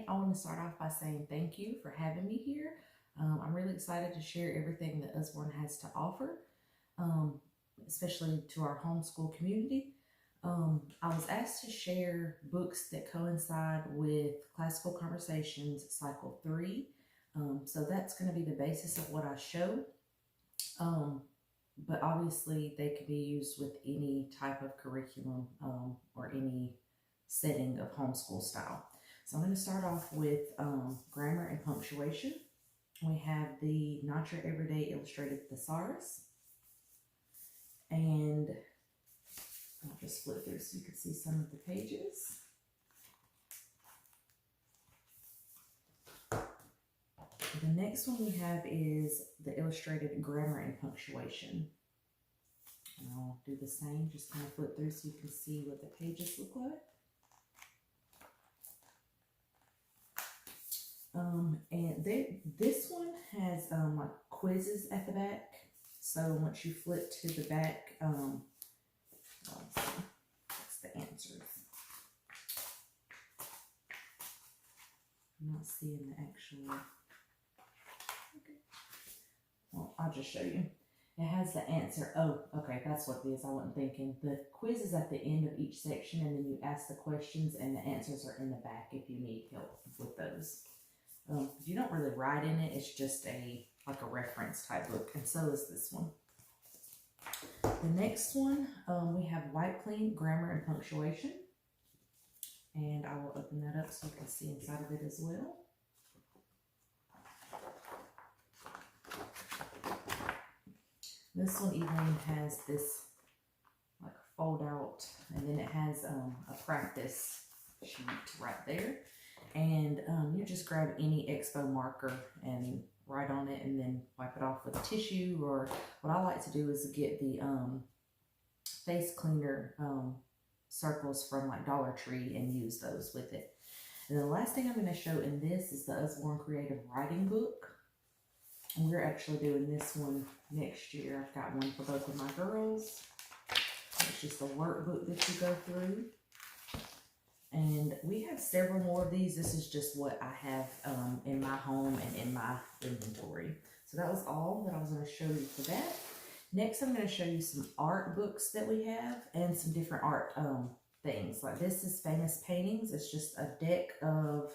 I want to start off by saying thank you for having me here. I'm really excited to share everything that Usborne has to offer, um, especially to our homeschool community. I was asked to share books that coincide with Classical Conversations Cycle 3. So that's going to be the basis of what I show. But obviously, they can be used with any type of curriculum or any setting of homeschool style. So I'm going to start off with grammar and punctuation. We have the Not Your Everyday Illustrated Thesaurus. And I'll just flip through so you can see some of the pages. The next one we have is the Illustrated Grammar and Punctuation. And I'll do the same, just kind of flip through so you can see what the pages look like. And this one has like quizzes at the back. So once you flip to the back, that's the answers. I'm not seeing the actual. Okay. Well, I'll just show you. It has the answer. Oh, okay, that's what it is. I wasn't thinking. The quiz is at the end of each section, and then you ask the questions, and the answers are in the back if you need help with those. You don't really write in it. It's just like a reference type book, and so is this one. The next one, we have Wipe Clean Grammar and Punctuation, and I will open that up so you can see inside of it as well. This one even has this like fold out, and then it has a practice sheet right there. And you just grab any expo marker and write on it and then wipe it off with a tissue, or what I like to do is get the face cleaner circles from like Dollar Tree and use those with it. And the last thing I'm going to show in this is the Usborne Creative Writing Book. And we're actually doing this one next year. I've got one for both of my girls. It's just a workbook that you go through. And we have several more of these. This is just what I have in my home and in my inventory. So that was all that I was going to show you for that. Next, I'm going to show you some art books that we have and some different art things. Like this is Famous Paintings. It's just a deck of,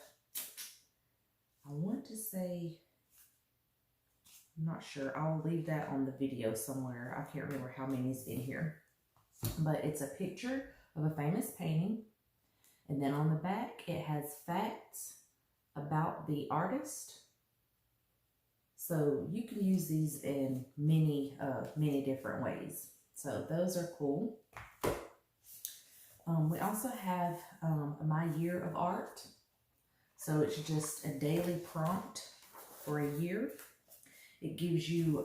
I want to say, I'm not sure. I'll leave that on the video somewhere. I can't remember how many is in here. But it's a picture of a famous painting. And then on the back, it has facts about the artist. So you can use these in many different ways. So those are cool. We also have My Year of Art. So it's just a daily prompt for a year. It gives you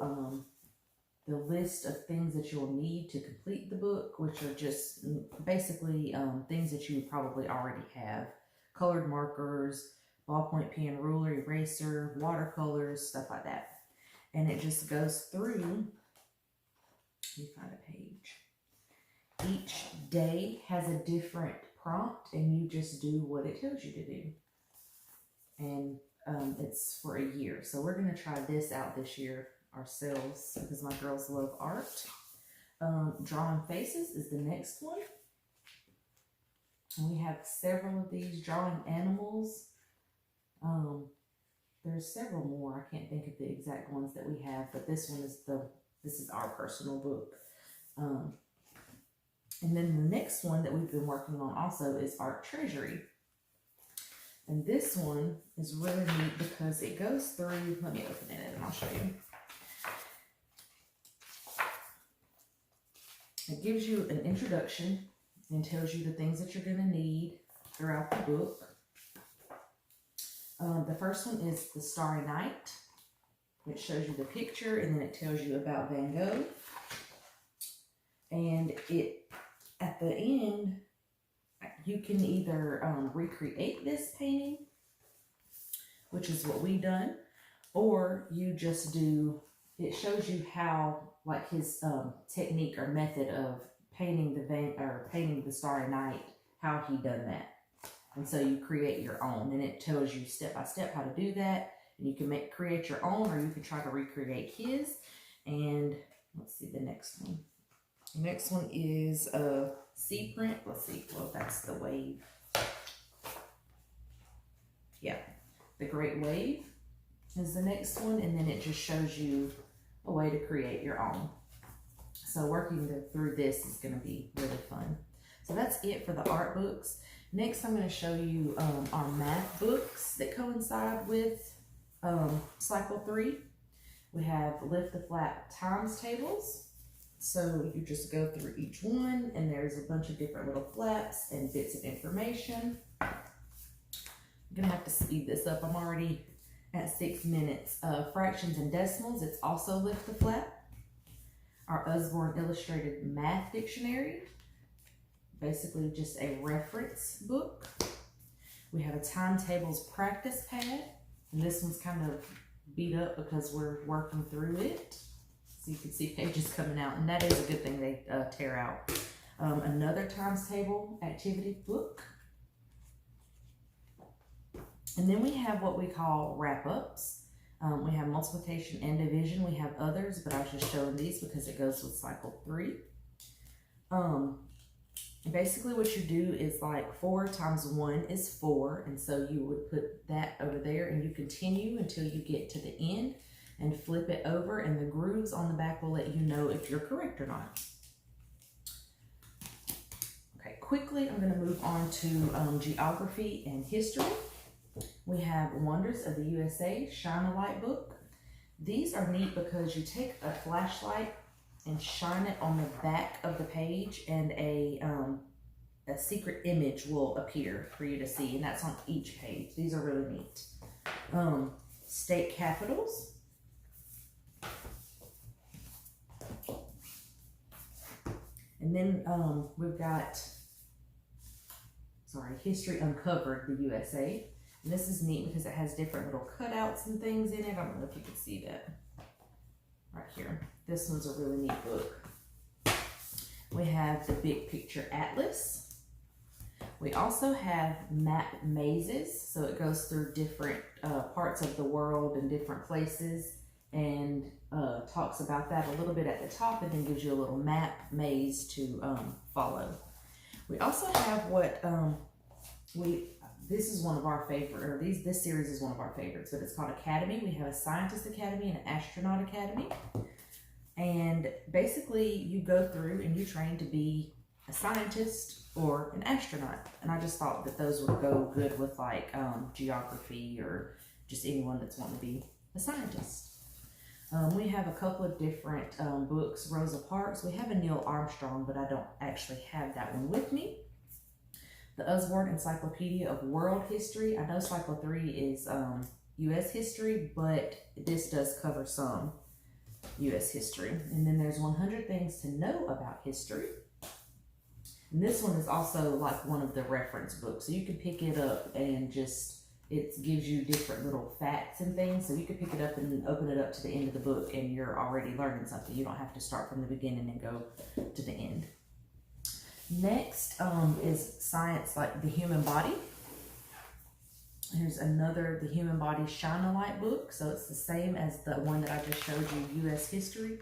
the list of things that you'll need to complete the book, which are just basically things that you probably already have. Colored markers, ballpoint pen, ruler, eraser, watercolors, stuff like that. And it just goes through, let me find a page. Each day has a different prompt, and you just do what it tells you to do. And it's for a year. So we're going to try this out this year ourselves because my girls love art. Drawing Faces is the next one. And we have several of these. Drawing Animals. There's several more. I can't think of the exact ones that we have, but this one is this is our personal book. And then the next one that we've been working on also is Art Treasury. And this one is really neat because it goes through, let me open it and I'll show you. It gives you an introduction and tells you the things that you're going to need throughout the book. The first one is The Starry Night, which shows you the picture and then it tells you about Van Gogh. And at the end, you can either recreate this painting, which is what we've done, or you just do, it shows you how, like his technique or method of painting the Starry Night, how he done that. And so you create your own, and it tells you step by step how to do that. And you can create your own, or you can try to recreate his. And let's see the next one. The next one is a C print. Let's see. Well, that's the wave. Yeah, the Great Wave is the next one, and then it just shows you a way to create your own. So working through this is going to be really fun. So that's it for the art books. Next, I'm going to show you our math books that coincide with Cycle 3. We have Lift the Flap times tables. So you just go through each one, and there's a bunch of different little flaps and bits of information. I'm going to have to speed this up. I'm already at 6 minutes. Fractions and decimals, it's also Lift the Flap. Our Usborne Illustrated Math Dictionary, basically just a reference book. We have a timetables practice pad, and this one's kind of beat up because we're working through it. So you can see pages coming out, and that is a good thing they tear out. Another times table activity book. And then we have what we call wrap-ups. We have multiplication and division. We have others, but I was just showing these because it goes with Cycle 3. Basically what you do is like 4 times 1 is 4, and so you would put that over there, and you continue until you get to the end and flip it over, and the grooves on the back will let you know if you're correct or not. Okay, quickly I'm going to move on to geography and history. We have Wonders of the USA Shine a Light book. These are neat because you take a flashlight and shine it on the back of the page, and a secret image will appear for you to see, and that's on each page. These are really neat. State capitals. And then we've got, History Uncovered, the USA. And this is neat because it has different little cutouts and things in it. I don't know if you can see that right here. This one's a really neat book. We have the Big Picture Atlas. We also have map mazes. So it goes through different parts of the world and different places, and talks about that a little bit at the top, and then gives you a little map maze to follow. We also have what this is one of our favorite, or this series is one of our favorites, but it's called Academy. We have a Scientist Academy and an Astronaut Academy. And basically you go through and you train to be a scientist or an astronaut. And I just thought that those would go good with like geography, or just anyone that's wanting to be a scientist. We have a couple of different books. Rosa Parks. We have a Neil Armstrong, but I don't actually have that one with me. The Usborne Encyclopedia of World History. I know Cycle 3 is U.S. history, but this does cover some U.S. history. And then there's 100 Things to Know About History. And this one is also like one of the reference books. So you can pick it up and just, it gives you different little facts and things. So you can pick it up and open it up to the end of the book, and you're already learning something. You don't have to start from the beginning and go to the end. Next is science, like the human body. Here's another, the Human Body Shine a Light book. So it's the same as the one that I just showed you, U.S. history.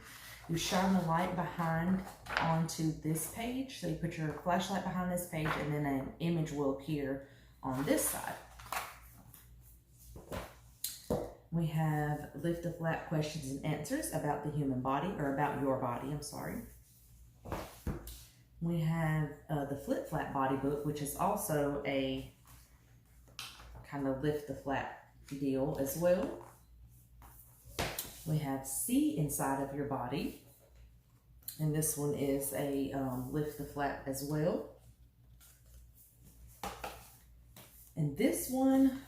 You shine the light behind onto this page. So you put your flashlight behind this page, and then an image will appear on this side. We have Lift the Flap questions and answers about the human body, or about your body, I'm sorry. We have the Flip Flap Body book, which is also a kind of lift the flap deal as well. We have See Inside of Your Body, and this one is a lift the flap as well. And this one,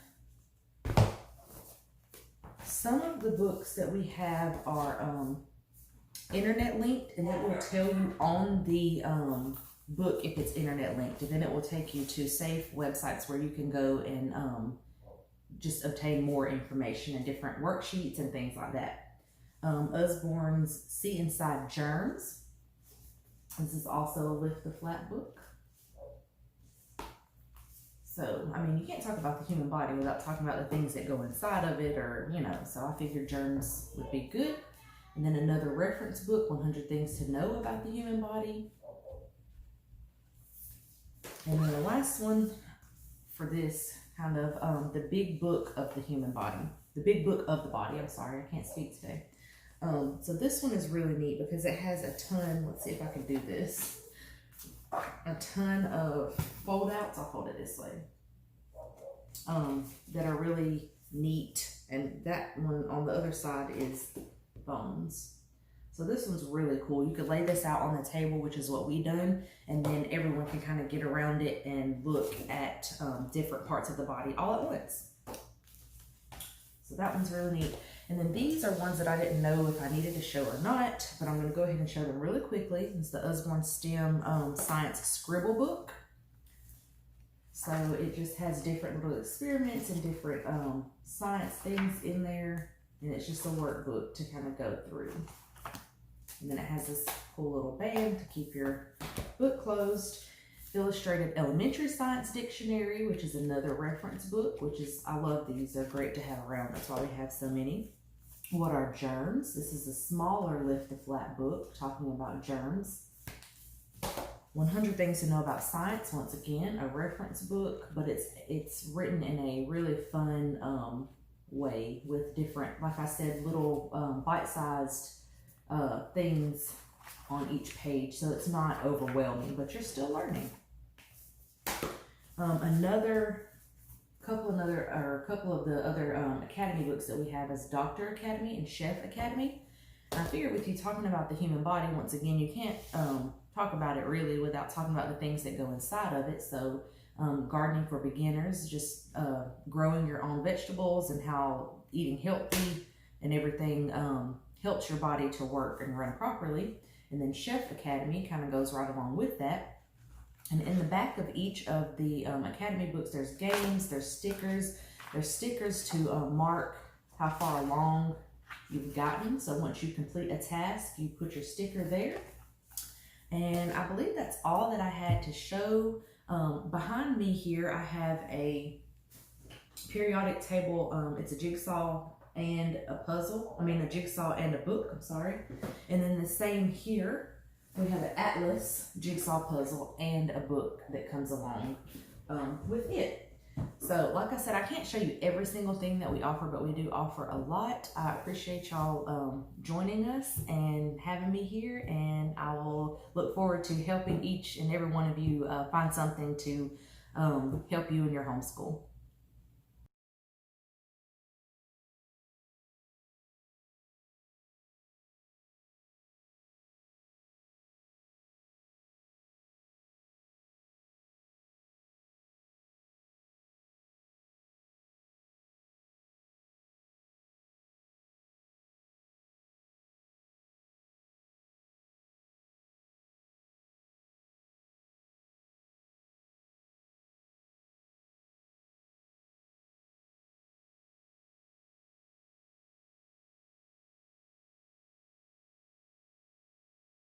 some of the books that we have are internet linked, and it will tell you on the book if it's internet linked, and then it will take you to safe websites where you can go and just obtain more information and different worksheets and things like that. Usborne's See Inside Germs. This is also a lift the flap book. So, I mean, you can't talk about the human body without talking about the things that go inside of it, or, you know, so I figured germs would be good. And then another reference book, 100 Things to Know About the Human Body. And then the last one for this kind of, the big book of the human body. The big book of the body, I'm sorry, I can't speak today. So this one is really neat because it has a ton, let's see if I can do this, a ton of fold outs, I'll fold it this way, that are really neat. And that one on the other side is bones. So this one's really cool. You could lay this out on the table, which is what we done, and then everyone can kind of get around it and look at different parts of the body all at once. So that one's really neat. And then these are ones that I didn't know if I needed to show or not, but I'm going to go ahead and show them really quickly. It's the Usborne STEM Science Scribble Book. So it just has different little experiments and different science things in there. And it's just a workbook to kind of go through. And then it has this cool little band to keep your book closed. Illustrated Elementary Science Dictionary, which is another reference book, which is, I love these. They're great to have around. That's why we have so many. What are germs? This is a smaller lift to flat book talking about germs. 100 Things to Know About Science, once again, a reference book, but it's written in a really fun way with different, like I said, little bite-sized things on each page, so it's not overwhelming, but you're still learning. A couple of the other Academy books that we have is Doctor Academy and Chef Academy. I figured with you talking about the human body, once again, you can't talk about it really without talking about the things that go inside of it. So gardening for beginners, just growing your own vegetables and how eating healthy and everything helps your body to work and run properly. And then Chef Academy kind of goes right along with that. And in the back of each of the Academy books, there's games, there's stickers. There's stickers to mark how far along you've gotten. So once you complete a task, you put your sticker there. And I believe that's all that I had to show. Behind me here, I have a periodic table. It's a jigsaw and a puzzle. A jigsaw and a book, I'm sorry. And then the same here, we have an atlas, jigsaw puzzle, and a book that comes along with it. So like I said, I can't show you every single thing that we offer, but we do offer a lot. I appreciate y'all joining us and having me here, and I will look forward to helping each and every one of you find something to help you in your homeschool.